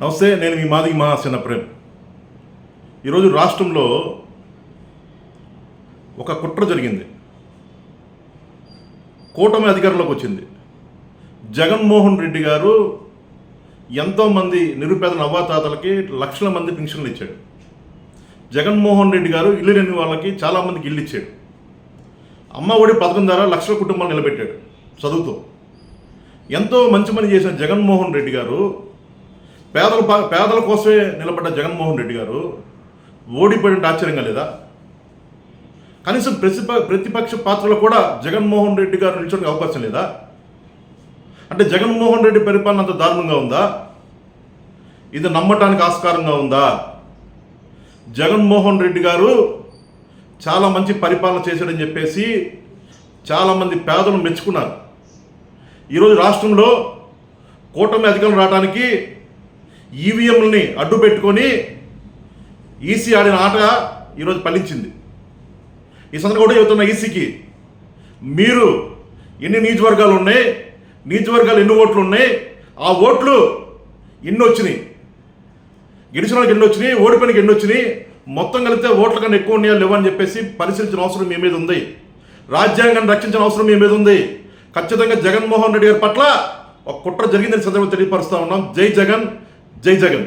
నమస్తే, నేను మీ మాదిగ మహాసేన ప్రేమ్. ఈరోజు రాష్ట్రంలో ఒక కుట్ర జరిగింది. కూటమి అధికారంలోకి వచ్చింది. జగన్మోహన్ రెడ్డి గారు ఎంతోమంది నిరుపేద నవ్వాతాతలకి లక్షల మంది పెన్షన్లు ఇచ్చాడు. జగన్మోహన్ రెడ్డి గారు ఇల్లు లేని వాళ్ళకి చాలామందికి ఇల్లు ఇచ్చాడు. అమ్మ ఒడి పథకం ద్వారా లక్షల కుటుంబాలు నిలబెట్టాడు చదువుతో. ఎంతో మంచి పని చేసిన జగన్మోహన్ రెడ్డి గారు, పేదల కోసమే నిలబడ్డ జగన్మోహన్ రెడ్డి గారు ఓడిపోయినట్టు ఆశ్చర్యంగా లేదా? కనీసం ప్రతిపక్ష పాత్రలో కూడా జగన్మోహన్ రెడ్డి గారు నిల్చోడానికి అవకాశం లేదా? అంటే జగన్మోహన్ రెడ్డి పరిపాలన అంత దారుణంగా ఉందా? ఇది నమ్మటానికి ఆస్కారంగా ఉందా? జగన్మోహన్ రెడ్డి గారు చాలా మంచి పరిపాలన చేశాడని చెప్పేసి చాలామంది పేదలు మెచ్చుకున్నారు. ఈరోజు రాష్ట్రంలో కూటమి అధికారం రావడానికి ఈవీఎంలని అడ్డు పెట్టుకొని ఈసీ ఆడిన ఆట ఈరోజు ఫలించింది. ఈ సందర్భంగా కూడా చెబుతున్న ఈసీకి, మీరు ఎన్ని నియోజకవర్గాలు ఉన్నాయి, నియోజకవర్గాలు ఎన్ని ఓట్లు ఉన్నాయి, ఆ ఓట్లు ఎన్ని వచ్చినాయి, గెలిచిన వాళ్ళకి ఎన్ని వచ్చినాయి, ఓడిపోయినకి ఎన్ని వచ్చినాయి, మొత్తం కలిపితే ఓట్ల కన్నా ఎక్కువ ఉన్నాయా లేవని చెప్పేసి పరిశీలించిన అవసరం మీ మీద ఉంది. రాజ్యాంగాన్ని రక్షించిన అవసరం మీ మీద ఉంది. ఖచ్చితంగా జగన్మోహన్ రెడ్డి గారి పట్ల ఒక కుట్ర జరిగిందని సందర్భంగా తెలియపరుస్తా ఉన్నాం. జై జగన్, జై జగన్.